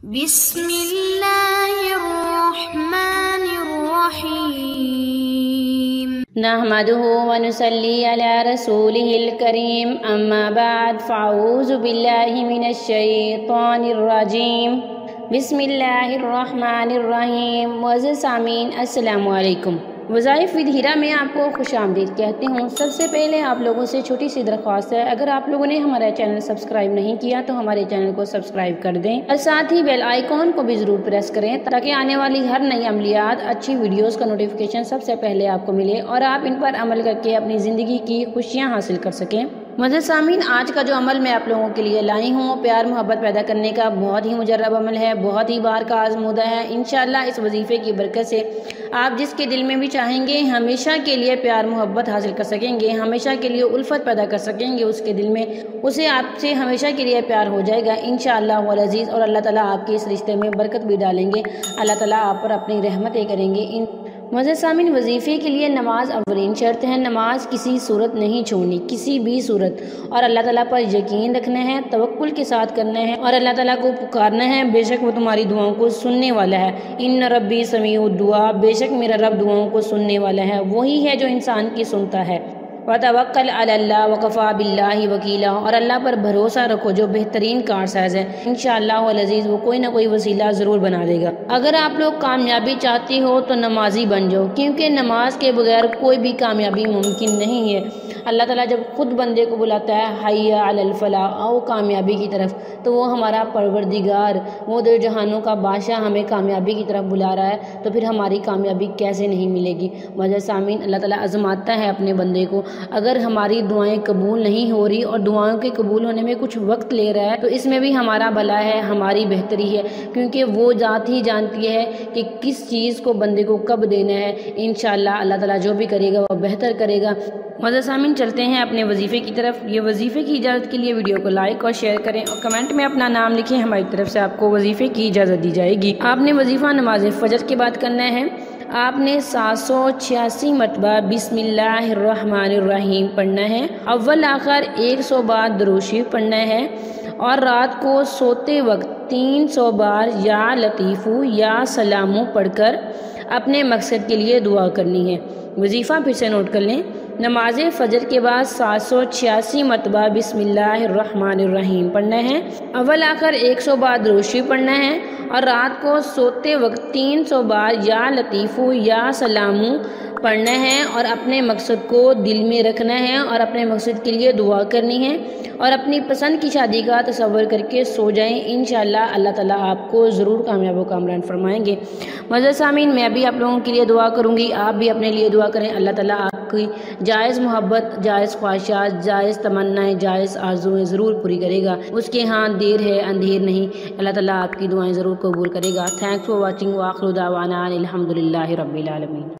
بسم اللہ الرحمن الرحیم نحمده ونصلي على رسوله الكريم اما بعد فاعوذ باللہ من الشیطان الرجیم بسم اللہ الرحمن الرحیم۔ معزز سامعین السلام علیکم۔ وظائف ود ہیرا میں آپ کو خوش آمدید کہتی ہوں۔ سب سے پہلے آپ لوگوں سے چھوٹی سی درخواست ہے، اگر آپ لوگوں نے ہمارا چینل سبسکرائب نہیں کیا تو ہمارے چینل کو سبسکرائب کر دیں اور ساتھ ہی بیل آئیکن کو بھی ضرور پریس کریں تاکہ آنے والی ہر نئی عملیات اچھی ویڈیوز کا نوٹیفیکیشن سب سے پہلے آپ کو ملے اور آپ ان پر عمل کر کے اپنی زندگی کی خوشیاں حاصل کر سکیں۔ معزز سامعین، آج کا جو عمل میں آپ لوگوں کے لیے لائی ہوں پیار محبت پیدا کرنے کا بہت ہی مجرب عمل ہے، بہت ہی بار کا آزمودہ ہے۔ انشاءاللہ اس وظیفے کی برکت سے آپ جس کے دل میں بھی چاہیں گے ہمیشہ کے لیے پیار محبت حاصل کر سکیں گے، ہمیشہ کے لیے الفت پیدا کر سکیں گے اس کے دل میں، اسے آپ سے ہمیشہ کے لیے پیار ہو جائے گا انشاءاللہ والعزیز، اور اللہ تعالیٰ آپ کے اس رشتے میں برکت بھی ڈالیں گے، اللہ تعالیٰ آپ پر اپنی رحمتیں کریں گے۔ معزز سامعین، وظیفے کے لیے نماز اولین شرط ہے۔ نماز کسی صورت نہیں چھوڑنی، کسی بھی صورت، اور اللہ تعالیٰ پر یقین رکھنا ہے، توکل کے ساتھ کرنا ہے اور اللہ تعالیٰ کو پکارنا ہے، بے شک وہ تمہاری دعاؤں کو سننے والا ہے۔ ان ربی سمیع الدعاء، بے شک میرا رب دعاؤں کو سننے والا ہے، وہی ہے جو انسان کی سنتا ہے۔ وَتَوَكَّلْ عَلَى اللَّهِ وَكَفَى بِاللَّهِ وَكِيلًا، اور اللہ پر بھروسہ رکھو جو بہترین کارساز ہے، انشاءاللہ والعزیز وہ کوئی نہ کوئی وسیلہ ضرور بنا دے گا۔ اگر آپ لوگ کامیابی چاہتے ہو تو نمازی بن جاؤ، کیونکہ نماز کے بغیر کوئی بھی کامیابی ممکن نہیں ہے۔ اللہ تعالیٰ جب خود بندے کو بلاتا ہے حی علی الفلاح، آؤ کامیابی کی طرف، تو وہ ہمارا پروردگار، وہ دو جہانوں کا بادشاہ ہمیں کامیابی کی طرف بلا رہا ہے، تو پھر ہماری کامیابی کیسے نہیں ملے گی۔ معزز سامعین، اللہ تعالیٰ آزماتا ہے اپنے بندے کو، اگر ہماری دعائیں قبول نہیں ہو رہی اور دعاؤں کے قبول ہونے میں کچھ وقت لے رہا ہے تو اس میں بھی ہمارا بھلا ہے، ہماری بہتری ہے، کیونکہ وہ ذات ہی جانتی ہے کہ کس چیز کو بندے کو کب دینا ہے۔ انشاءاللہ اللہ تعالیٰ جو بھی کرے گا وہ بہتر کرے گا۔ معزز سامعین، چلتے ہیں اپنے وظیفے کی طرف۔ یہ وظیفے کی اجازت کے لیے ویڈیو کو لائک اور شیئر کریں اور کمنٹ میں اپنا نام لکھیں، ہماری طرف سے آپ کو وظیفے کی اجازت دی جائے گی۔ آپ نے وظیفہ نماز فجر کے بعد کرنا ہے۔ آپ نے 786 مرتبہ بسم اللہ الرحمن الرحیم پڑھنا ہے، اول آخر 100 بار درود شریف پڑھنا ہے، اور رات کو سوتے وقت 300 بار یا لطیفو یا سلامو پڑھ کر اپنے مقصد کے لیے دعا کرنی ہے۔ وظیفہ پھر سے نوٹ کر لیں۔ نماز فجر کے بعد 786 مرتبہ بسم اللہ الرحمن الرحیم پڑھنا ہے، اول آخر 100 بار درود شریف پڑھنا ہے، اور رات کو سوتے وقت 300 بار یا لطیفو یا سلامو پڑھنا ہے، اور اپنے مقصد کو دل میں رکھنا ہے اور اپنے مقصد کے لیے دعا کرنی ہے، اور اپنی پسند کی شادی کا تصور کر کے سو جائیں، انشاءاللہ اللہ تعالیٰ آپ کو ضرور کامیاب و کامران فرمائیں گے۔ معزز سامعین، میں بھی آپ لوگوں کے لیے دعا کروں گی، آپ بھی اپنے لیے دعا کریں، اللہ تعالیٰ آپ کی جائز محبت، جائز خواہشات، جائز تمنائیں، جائز آرزویں ضرور پوری کرے گا، اس کے ہاں دیر ہے اندھیر نہیں، اللہ تعالیٰ آپ کی دعائیں ضرور قبول کرے گا۔ تھینکس فار واچنگ، وآخر دعوانا الحمدللہ رب العالمین۔